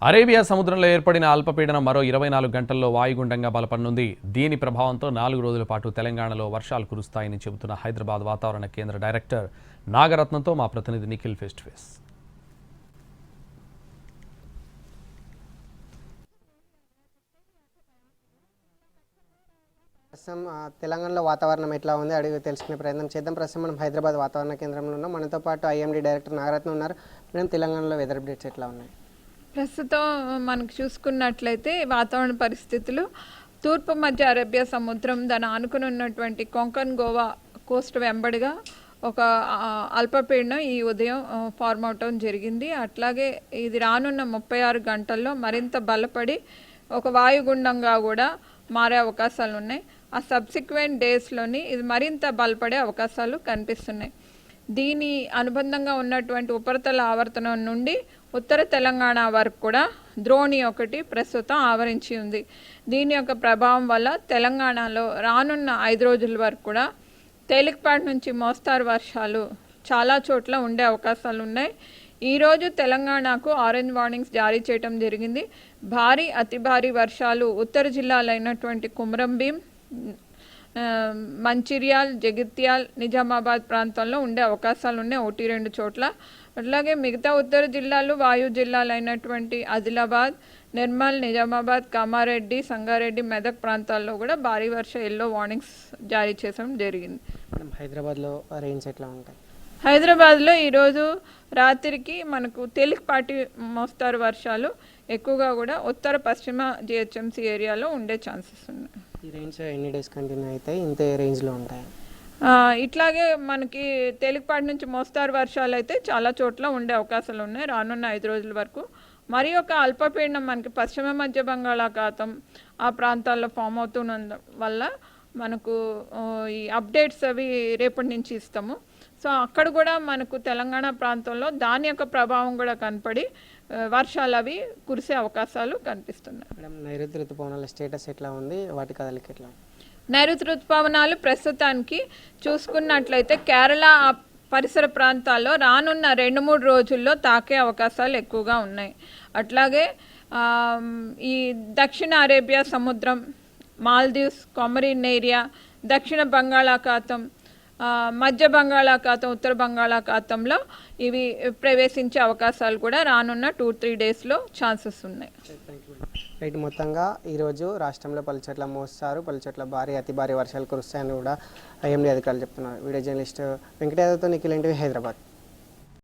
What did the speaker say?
Arabia సముద్రంలో ఏర్పడిన అల్పపీడనం మరో 24 గంటల్లో వాయుగుండంగా బలపడనుంది. దీని ప్రభావంతో 4 రోజుల పాటు తెలంగాణలో వర్షాలు కురుస్తాయని చెబుతున్న హైదరాబాద్ వాతావరణ కేంద్ర డైరెక్టర్ నాగరత్నంతో మా ప్రతినిధి నిఖిల్ ఫేస్ టు ఫేస్. ప్రస్తుతం తెలంగాణలో వాతావరణం ఎట్లా ఉంది అడిగి తెలుసుకునే ప్రయత్నం చేద్దాం. ప్రస్తుతం మనం హైదరాబాద్ వాతావరణ కేంద్రంలో ఉన్నాం. మనతో పాటు ఐఎండీ డైరెక్టర్ నాగరత్నం ఉన్నారు. మేడం, తెలంగాణలో వెదర్ అప్డేట్స్ ఎట్లా ఉన్నాయి? ప్రస్తుతం మనకు చూసుకున్నట్లయితే వాతావరణ పరిస్థితులు తూర్పు మధ్య అరేబియా సముద్రం దాని ఆనుకుని ఉన్నటువంటి కొంకన్ గోవా కోస్ట్ వెంబడిగా ఒక అల్పపీడనం ఈ ఉదయం ఫార్మ్ అవటం జరిగింది. అట్లాగే ఇది రానున్న 36 గంటల్లో మరింత బలపడి ఒక వాయుగుండంగా కూడా మారే అవకాశాలు ఉన్నాయి. ఆ సబ్సిక్వెంట్ డేస్లోని ఇది మరింత బలపడే అవకాశాలు కనిపిస్తున్నాయి. దీని అనుబంధంగా ఉన్నటువంటి ఉపరితల ఆవర్తనం నుండి ఉత్తర తెలంగాణ వరకు కూడా ద్రోణి ఒకటి ప్రస్తుతం ఆవరించి ఉంది. దీని యొక్క ప్రభావం వల్ల తెలంగాణలో రానున్న 5 రోజుల వరకు కూడా తేలికపాటి నుంచి మోస్తారు వర్షాలు చాలా చోట్ల ఉండే అవకాశాలు ఉన్నాయి. ఈరోజు తెలంగాణకు ఆరెంజ్ వార్నింగ్స్ జారీ చేయడం జరిగింది. భారీ అతి భారీ వర్షాలు ఉత్తర జిల్లాలైనటువంటి కుమ్రంభీం, మంచిర్యాల్, జగిత్యాల్, నిజామాబాద్ ప్రాంతంలో ఉండే అవకాశాలు ఉన్నాయి 1-2 చోట్ల. అట్లాగే మిగతా ఉత్తర జిల్లాలు, వాయు జిల్లాలు అయినటువంటి ఆదిలాబాద్, నిర్మల్, నిజామాబాద్, కామారెడ్డి, సంగారెడ్డి, మెదక్ ప్రాంతాల్లో కూడా భారీ వర్ష ఎల్లో వార్నింగ్స్ జారీ చేయడం జరిగింది. హైదరాబాద్లో రేంజ్ ఎట్లా ఉంటాయి? హైదరాబాద్లో ఈరోజు రాత్రికి మనకు తేలికపాటి మోస్తారు వర్షాలు ఎక్కువగా కూడా ఉత్తర పశ్చిమ జిహెచ్ఎంసీ ఏరియాలో ఉండే ఛాన్సెస్ ఉన్నాయి. ఈ రేంజ్ ఎన్ని డేస్ కంటిన్యూ అవుతాయి? ఇంతే రేంజ్లో ఉంటాయి? ఇట్లాగే మనకి తేలికపాటి నుంచి మోస్తారు వర్షాలు అయితే చాలా చోట్ల ఉండే అవకాశాలు ఉన్నాయి రానున్న 5 రోజుల వరకు. మరి ఒక అల్పపీడనం మనకి పశ్చిమ మధ్య బంగాళాఖాతం ఆ ప్రాంతాల్లో ఫామ్ అవుతున్న వల్ల మనకు ఈ అప్డేట్స్ అవి రేపటి నుంచి ఇస్తాము. సో అక్కడ కూడా మనకు తెలంగాణ ప్రాంతంలో దాని యొక్క ప్రభావం కూడా కనపడి వర్షాలు అవి కురిసే అవకాశాలు కనిపిస్తున్నాయి. మేడం, నైరుతి ఋతుపవనాల స్టేటస్ ఎట్లా ఉంది? వాటి కదలిక ఎట్లా? నైరుతి ఋతుపవనాలు ప్రస్తుతానికి చూసుకున్నట్లయితే కేరళ పరిసర ప్రాంతాల్లో రానున్న 2-3 రోజుల్లో తాకే అవకాశాలు ఎక్కువగా ఉన్నాయి. అట్లాగే ఈ దక్షిణ అరేబియా సముద్రం, మాల్దీవ్స్, కొమరిన్ ఏరియా, దక్షిణ బంగాళాఖాతం, మధ్య బంగాళాఖాతం, ఉత్తర బంగాళాఖాతంలో ఇవి ప్రవేశించే అవకాశాలు కూడా రానున్న 2-3 డేస్లో ఛాన్సెస్ ఉన్నాయి. రైట్, మొత్తంగా ఈరోజు రాష్ట్రంలో పలుచోట్ల మోస్తారు, పలుచోట్ల భారీ అతి భారీ వర్షాలు కురుస్తాయని కూడా ఐఎండీ అధికారులు చెప్తున్నారు. వీడియో జర్నలిస్ట్ వెంకటయాదవ్తో నిఖిల్, హైదరాబాద్.